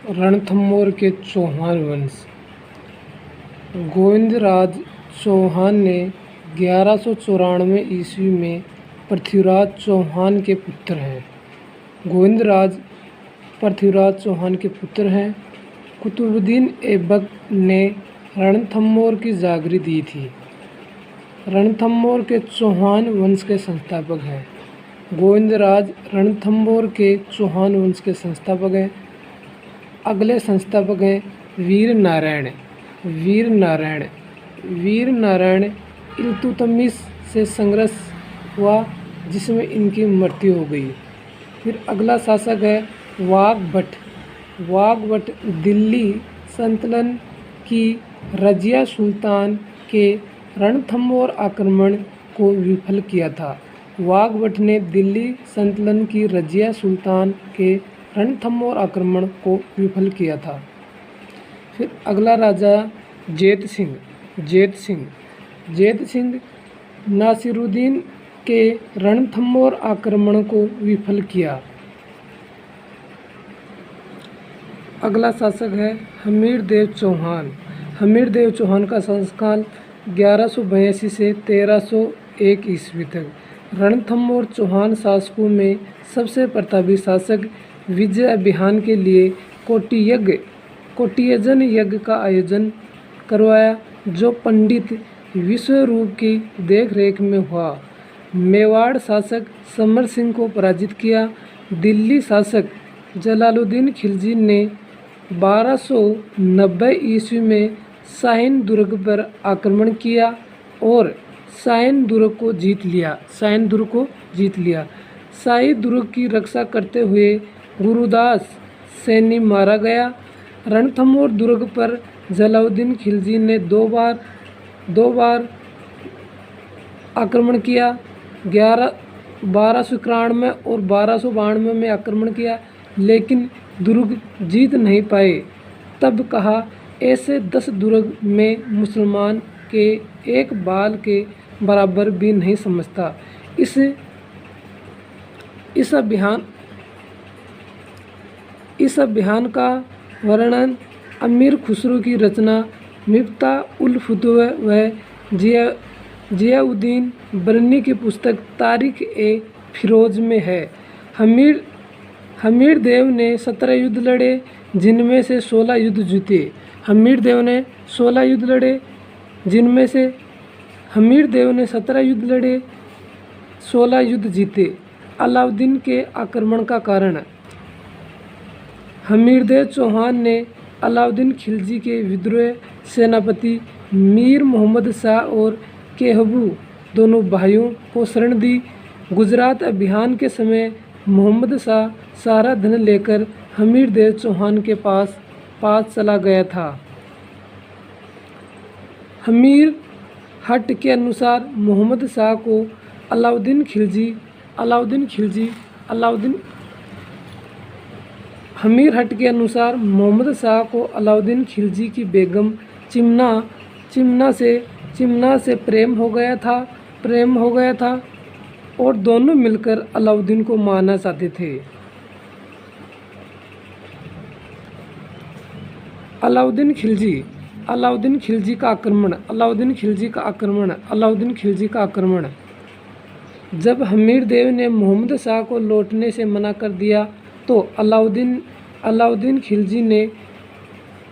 रणथंभौर के चौहान वंश। गोविंदराज चौहान ने 1194 ईस्वी में पृथ्वीराज चौहान के पुत्र हैं। गोविंदराज पृथ्वीराज चौहान के पुत्र हैं। कुतुबुद्दीन ऐबक ने रणथंभौर की जागीर दी थी। रणथंभौर के चौहान वंश के संस्थापक हैं। गोविंदराज रणथंभौर के चौहान वंश के संस्थापक हैं। अगले संस्थापक हैं वीर नारायण। वीर नारायण इल्तुतमिश से संघर्ष हुआ जिसमें इनकी मृत्यु हो गई। फिर अगला शासक है वाघभट्ट दिल्ली सल्तनत की रजिया सुल्तान के रणथंभौर आक्रमण को विफल किया था। वाघभट्ट ने दिल्ली सल्तनत की रजिया सुल्तान के रणथंभौर आक्रमण को विफल किया था। फिर अगला राजा जेत सिंह नासिरुद्दीन के रणथंभौर आक्रमण को विफल किया। अगला शासक है हमीरदेव चौहान का शासनकाल 1182 से 1301 ईस्वी तक। रणथंभौर चौहान शासकों में सबसे प्रतापी शासक विजय अभियान के लिए कोटियज्ञ यज्ञ का आयोजन करवाया जो पंडित विश्वरूप की देखरेख में हुआ। मेवाड़ शासक समर सिंह को पराजित किया। दिल्ली शासक जलालुद्दीन खिलजी ने 1290 ईस्वी में शाहीन दुर्ग पर आक्रमण किया और शाहीन दुर्ग को जीत लिया। शाही दुर्ग की रक्षा करते हुए गुरुदास सैनी मारा गया। रणथंभौर दुर्ग पर जलालुद्दीन खिलजी ने दो बार आक्रमण किया। 1291 और 1292 में आक्रमण किया लेकिन दुर्ग जीत नहीं पाए। तब कहा ऐसे 10 दुर्ग में मुसलमान के एक बाल के बराबर भी नहीं समझता। इस अभियान का वर्णन अमीर खुसरो की रचना मिफ्ताह-उल-फुतूह व जियाउद्दीन बरनी की पुस्तक तारीख-ए-फिरोज में है। हमीरदेव ने 17 युद्ध लड़े जिनमें से 16 युद्ध जीते। हमीरदेव ने 17 युद्ध लड़े 16 युद्ध जीते। अलाउद्दीन के आक्रमण का कारण। हमीरदेव चौहान ने अलाउद्दीन खिलजी के विद्रोही सेनापति मीर मोहम्मद शाह और केहबू दोनों भाइयों को शरण दी। गुजरात अभियान के समय मोहम्मद शाह सारा धन लेकर हमीरदेव चौहान के पास चला गया था। हमीर हट के अनुसार मोहम्मद शाह को अलाउद्दीन खिलजी की बेगम चिमना से प्रेम हो गया था और दोनों मिलकर अलाउद्दीन को मारना चाहते थे। अलाउद्दीन खिलजी का आक्रमण। जब हमीरदेव ने मोहम्मद शाह को लौटने से मना कर दिया तो अलाउद्दीन खिलजी ने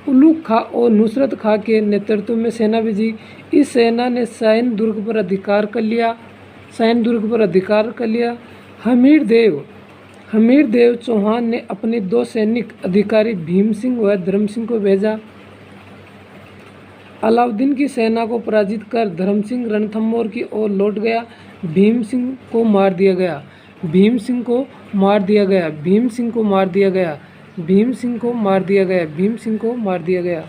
उलुग खां और नुसरत खां के नेतृत्व में सेना भेजी। इस सेना ने शाहीन दुर्ग पर अधिकार कर लिया। हमीरदेव चौहान ने अपने 2 सैनिक अधिकारी भीम सिंह व धर्म सिंह को भेजा। अलाउद्दीन की सेना को पराजित कर धर्म सिंह रणथंभौर की ओर लौट गया। भीम सिंह को मार दिया गया।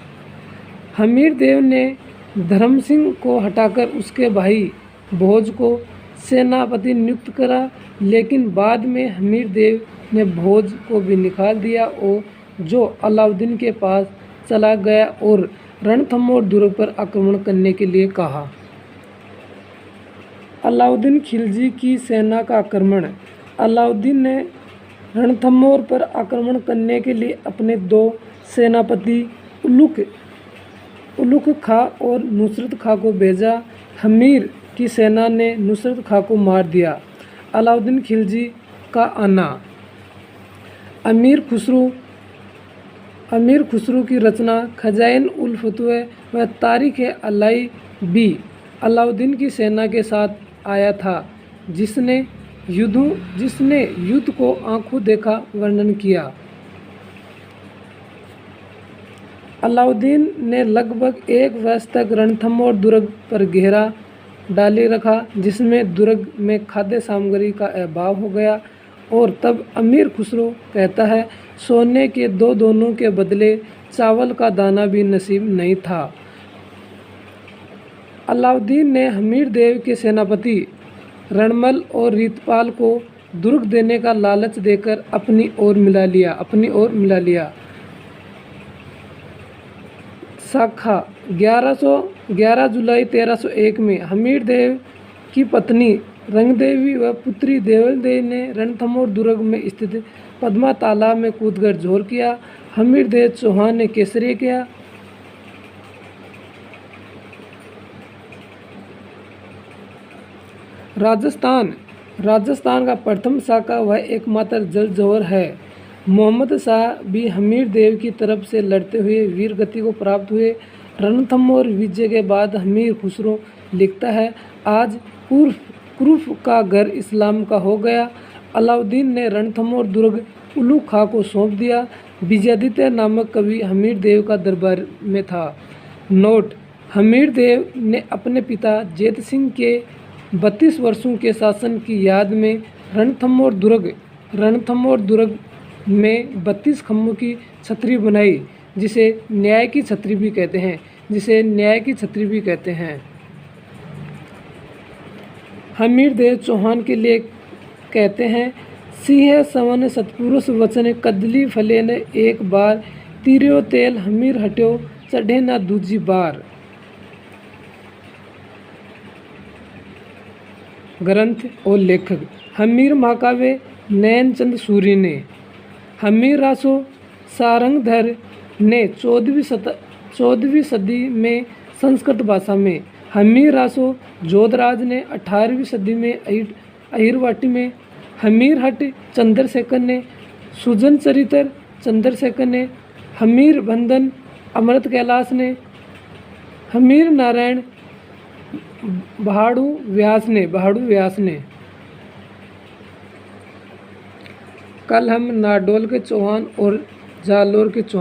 हमीरदेव ने धर्म सिंह को हटाकर उसके भाई भोज को सेनापति नियुक्त करा लेकिन बाद में हमीरदेव ने भोज को भी निकाल दिया और जो अलाउद्दीन के पास चला गया और रणथंभौर दुर्ग पर आक्रमण करने के लिए कहा। अलाउद्दीन खिलजी की सेना का आक्रमण। अलाउद्दीन ने रणथंभौर पर आक्रमण करने के लिए अपने 2 सेनापति उलुग खां और नुसरत खां को भेजा। हमीर की सेना ने नुसरत खां को मार दिया। अलाउद्दीन खिलजी का आना। अमीर खुसरो की रचना खजाइन उल फतूह व तारीख अलाई भी अलाउद्दीन की सेना के साथ आया था, जिसने युद्ध को आंखों देखा वर्णन किया। अलाउद्दीन ने लगभग 1 वर्ष तक रणथंभौर दुर्ग पर घेरा डाले रखा, जिसमें दुर्ग में खाद्य सामग्री का अभाव हो गया और तब अमीर खुसरो कहता है, सोने के 2 दोनों के बदले चावल का दाना भी नसीब नहीं था। अलाउद्दीन ने हमीर देव के सेनापति रणमल और रीतपाल को दुर्ग देने का लालच देकर अपनी ओर मिला लिया। साखा 11 जुलाई 1301 में हमीर देव की पत्नी रंगदेवी व पुत्री देवल देवी ने रणथंभौर दुर्ग में स्थित पद्मा तालाब में कूदकर जोर किया। हमीर देव चौहान ने केसरिया किया। राजस्थान का प्रथम शाखा वह एकमात्र जल जौहर है। मोहम्मद शाह भी हमीर देव की तरफ से लड़ते हुए वीर गति को प्राप्त हुए। रणथंभौर विजय के बाद हमीर खुसरो लिखता है, आज कुर्फ का घर इस्लाम का हो गया। अलाउद्दीन ने रणथंभौर दुर्ग उलुग खां को सौंप दिया। विजयादित्य नामक कवि हमीर देव का दरबार में था। नोट: हमीर देव ने अपने पिता जेत सिंह के 32 वर्षों के शासन की याद में रणथंभौर दुर्ग में 32 खम्भों की छतरी बनाई, जिसे न्याय की छतरी भी कहते हैं। हमीर देव चौहान के लिए कहते हैं, सिंह सवन सतपुरुष वचन कदली फले न एक बार, तीर्यो तेल हमीर हट्यो चढ़े न दूजी बार। ग्रंथ और लेखक: हमीर महाकाव्य नयनचंद सूरी ने। हमीर रासो सारंगधर ने 14वीं सदी में संस्कृत भाषा में। हमीर रासो जोधराज ने 18वीं सदी में अहिरवाटी में। हमीर हट चंद्रशेखर ने। सुजन चरित्र चंद्रशेखर ने। हमीर बंधन अमृत कैलाश ने। हमीर नारायण बहाड़ू व्यास ने। कल हम नारडोल के चौहान और जालोर के चौहान